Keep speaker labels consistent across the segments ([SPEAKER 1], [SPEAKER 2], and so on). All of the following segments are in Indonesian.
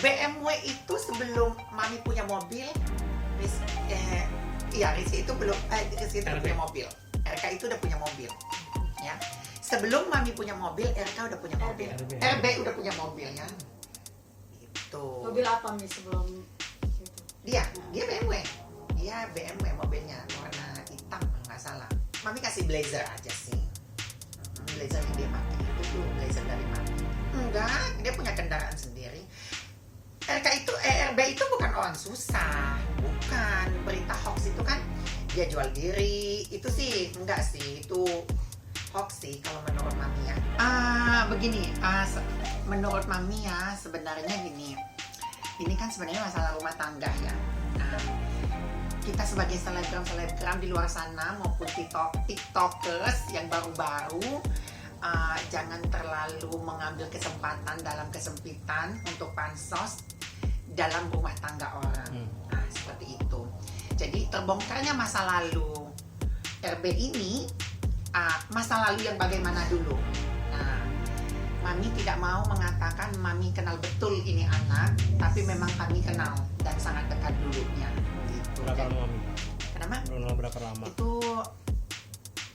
[SPEAKER 1] BMW itu sebelum Mami punya mobil, Rizky itu belum, Rizky itu udah punya mobil. RK itu udah punya mobil, ya. Sebelum Mami punya mobil, RK udah punya mobil. RB udah punya mobil, ya. Itu.
[SPEAKER 2] Mobil apa nih sebelum itu?
[SPEAKER 1] Dia BMW. Dia BMW mobilnya warna hitam nggak salah. Mami kasih blazer aja sih. Blazer yang dia pakai itu tuh blazer dari Mami. Enggak, dia punya kendaraan sendiri. RB itu bukan orang susah, bukan. Berita hoax itu kan dia jual diri, itu sih enggak sih, itu hoax sih kalau menurut Mami ya. Begini, menurut Mami ya sebenarnya gini. Ini kan sebenarnya masalah rumah tangga ya. Kita sebagai selebgram di luar sana maupun tiktokers yang baru-baru, jangan terlalu mengambil kesempatan dalam kesempitan untuk pansos dalam rumah tangga orang. Nah, seperti itu. Jadi terbongkarnya masa lalu RB ini, masa lalu yang bagaimana dulu. Nah, Mami tidak mau mengatakan Mami kenal betul ini anak, tapi memang kami kenal dan sangat dekat dulunya. Gitu.
[SPEAKER 3] Berapa lama Mami?
[SPEAKER 1] Kenapa?
[SPEAKER 3] Berapa lama?
[SPEAKER 1] Itu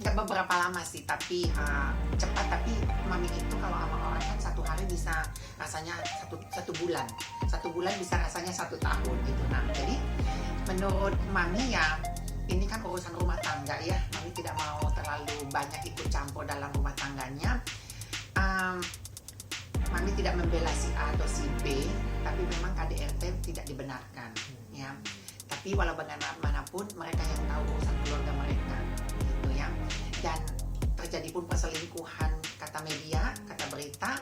[SPEAKER 1] nggak beberapa lama sih, tapi cepat. Tapi Mami itu kalau sama orang kan satu hari bisa rasanya satu bulan bisa rasanya 1 tahun gitu. Nah, jadi menurut Mami ya ini kan urusan rumah tangga ya. Mami tidak mau terlalu banyak ikut campur dalam rumah tangganya. Mami tidak membela si A atau si B, tapi memang KDRT tidak dibenarkan ya. Tapi walau bagaimanapun mereka yang tahu urusan keluarga mereka gitu ya. Dan terjadi pun perselingkuhan, kata media, kata berita,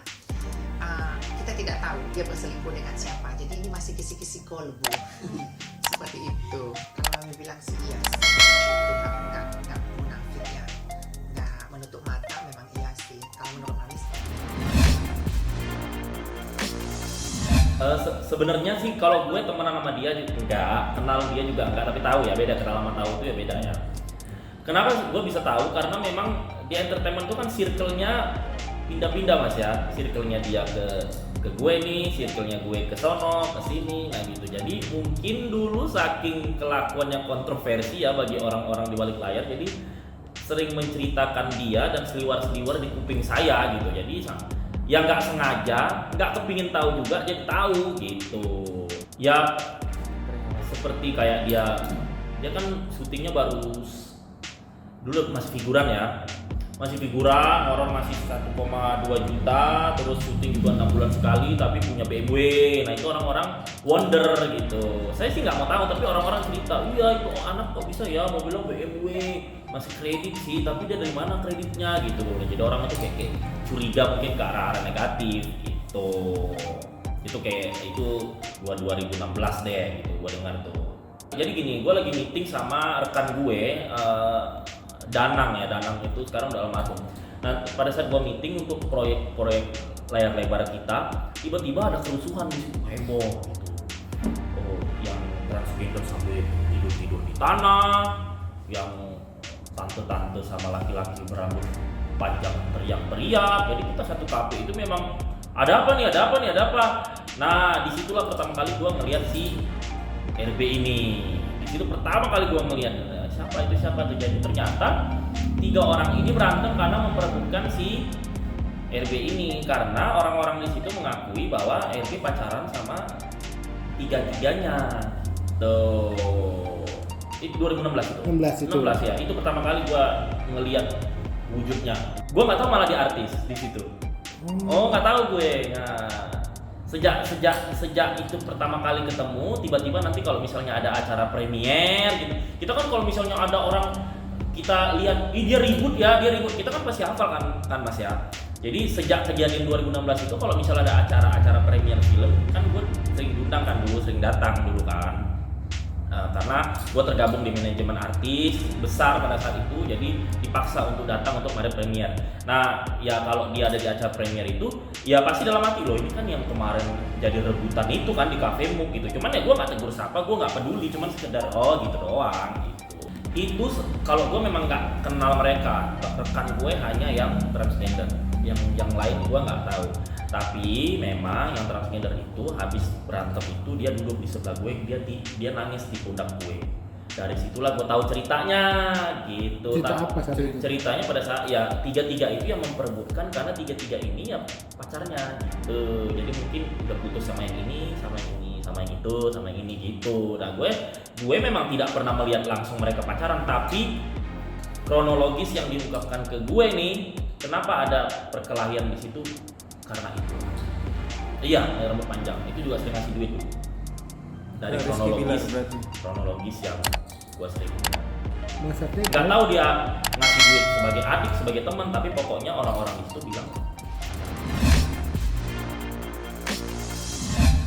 [SPEAKER 1] kita tidak tahu dia berselingkuh dengan siapa. Jadi ini masih kisi-kisi kolbu. Seperti itu. Kalau Mami bilang sih iya, itu nggak munafik ya, nggak menutup mata, memang iya sih. Kalau menurut Mami
[SPEAKER 4] sebenarnya sih kalau gue temenan sama dia enggak, kenal dia juga enggak, tapi tahu ya beda, kenal sama tahu itu ya beda ya. Kenapa gue bisa tahu? Karena memang di entertainment itu kan circle-nya pindah-pindah Mas ya. Circle-nya dia ke gue nih, circle-nya gue ke sono, ke sini, nah gitu. Jadi mungkin dulu saking kelakuannya kontroversi ya bagi orang-orang di balik layar, jadi sering menceritakan dia dan seliwar-seliwar di kuping saya gitu. Jadi yang nggak sengaja, nggak kepingin tahu juga jadi tahu gitu. Ya seperti kayak dia kan syutingnya baru dulu masih figuran ya, orang masih 1,2 juta, terus syuting juga 6 bulan sekali, tapi punya BMW. Nah itu orang-orang wonder gitu. Saya sih nggak mau tahu, tapi orang-orang cerita, iya itu anak kok bisa ya mobilnya BMW, masih kredit sih, tapi dia dari mana kreditnya gitu. Jadi orang itu kayak curiga mungkin ke arah negatif gitu. Itu kayak itu 2016 deh gitu, gue dengar tuh. Jadi gini, gue lagi meeting sama rekan gue, Danang itu sekarang udah almarhum. Nah pada saat gue meeting untuk proyek layar lebar kita, tiba-tiba ada kerusuhan di situ, heboh gitu. Oh, yang transgender sampai tidur di tanah, yang tante-tante sama laki-laki berambut panjang teriak-teriak. Jadi kita satu kafe itu memang ada apa. Nah disitulah pertama kali gue ngeliat si RB ini. Di situ pertama kali gue ngeliat siapa tuh. Jadi ternyata 3 orang ini berantem karena memperebutkan si RB ini, karena orang-orang di situ mengakui bahwa RB pacaran sama 3-3-nya. Tuh. Itu 2016 itu. 16 ya. Itu pertama kali gua ngelihat wujudnya. Gua nggak tahu malah dia artis di situ. Oh, nggak tahu gue. Nah, sejak itu pertama kali ketemu, tiba-tiba nanti kalau misalnya ada acara premier gitu. Kita kan kalau misalnya ada orang kita lihat, dia ribut, kita kan pasti hafal kan Mas ya. Jadi sejak kejadian 2016 itu kalau misalnya ada acara premier film, kan gue sering diundang kan dulu, sering datang dulu kan. Karena gue tergabung di manajemen artis besar pada saat itu, jadi dipaksa untuk datang untuk ada premier. Nah ya kalau dia ada di acara premier itu, ya pasti dalam hati loh, ini kan yang kemarin jadi rebutan itu kan di Cafe Muk gitu. Cuman ya gue nggak tegur sapa, gue nggak peduli, cuman sekedar gitu doang gitu. Itu kalau gue memang nggak kenal mereka, rekan gue hanya yang transgender, yang lain gue nggak tahu. Tapi memang yang transgender itu habis berantem itu dia duduk di sebelah gue, dia nangis di pundak gue. Dari situlah gue tahu ceritanya gitu.
[SPEAKER 3] Cerita apa saat itu?
[SPEAKER 4] Ceritanya pada saat ya tiga itu yang memperebutkan karena tiga ini ya pacarnya gitu. Jadi mungkin udah putus sama yang ini, sama yang ini, sama yang itu, sama yang ini gitu. Nah gue memang tidak pernah melihat langsung mereka pacaran, tapi kronologis yang diungkapkan ke gue nih, kenapa ada perkelahian di situ? Karena itu. Iya, rambut panjang itu juga sering ngasih duit dulu. Dari kronologis yang gue sering.
[SPEAKER 3] Maksudnya
[SPEAKER 4] Gak tahu dia ngasih duit sebagai adik, sebagai teman, tapi pokoknya orang-orang itu bilang.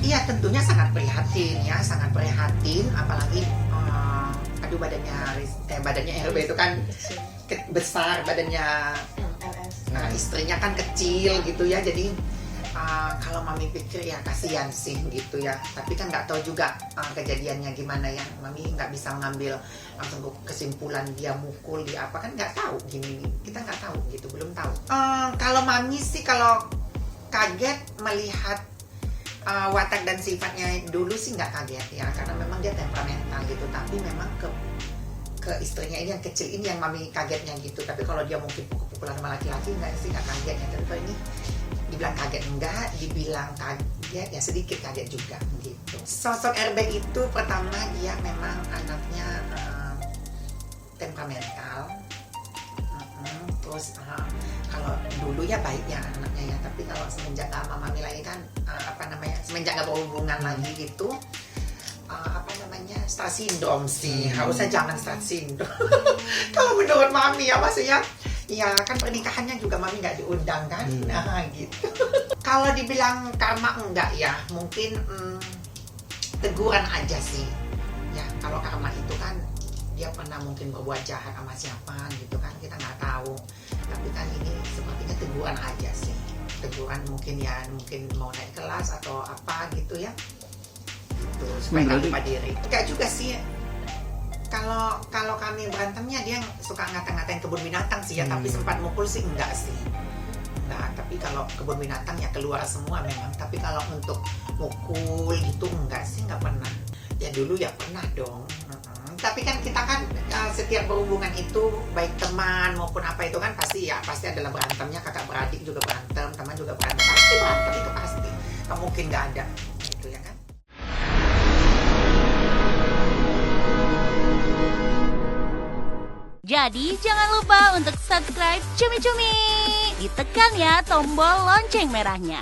[SPEAKER 1] Iya, tentunya sangat prihatin ya, sangat prihatin, apalagi aduh badannya RB itu kan besar badannya. Nah, istrinya kan kecil gitu ya, jadi kalau mami pikir ya kasihan sih gitu ya, tapi kan nggak tahu juga kejadiannya gimana ya. Mami nggak bisa ngambil langsung kesimpulan dia mukul dia apa, kan nggak tahu gini, kita nggak tahu gitu, belum tahu. Kalau mami sih kalau kaget melihat watak dan sifatnya dulu sih nggak kaget ya, karena memang dia temperamental gitu, tapi memang ke istrinya ini yang kecil ini yang mami kagetnya gitu. Tapi kalau dia mungkin pukul-pukulan sama laki-laki nggak sih, nggak kaget ya. Tapi kalau ini dibilang kaget enggak, dibilang kaget ya sedikit kaget juga gitu. Sosok RB itu pertama dia memang anaknya temperamental. Terus kalau dulu ya baik ya anaknya ya, tapi kalau semenjak mami lagi kan semenjak gak berhubungan lagi gitu, start syndrome sih, harusnya jangan start syndrome. Kalau menurut mami ya, maksudnya ya kan pernikahannya juga mami nggak diundang kan, nah gitu. Kalau dibilang karma enggak ya, mungkin teguran aja sih ya. Kalau karma itu kan dia pernah mungkin berbuat jahat sama siapa gitu kan, kita nggak tahu. Tapi kan ini sepertinya teguran aja sih, teguran mungkin mau naik kelas atau apa gitu ya, gitu, supaya nggak lupa diri. Enggak juga sih. Kalau kami berantemnya dia suka ngata-ngatain kebun binatang sih ya, tapi sempat mukul sih enggak sih. Enggak, tapi kalau kebun binatang ya keluar semua memang, tapi kalau untuk mukul gitu enggak sih, enggak pernah. Ya dulu ya pernah dong. Tapi kan kita kan setiap berhubungan itu baik teman maupun apa itu kan pasti adalah berantemnya, kakak beradik juga berantem, teman juga berantem, pasti berantem itu pasti. Nggak mungkin nggak ada gitu ya kan.
[SPEAKER 5] Jadi jangan lupa untuk subscribe Cumi Cumi. Ditekan ya tombol lonceng merahnya.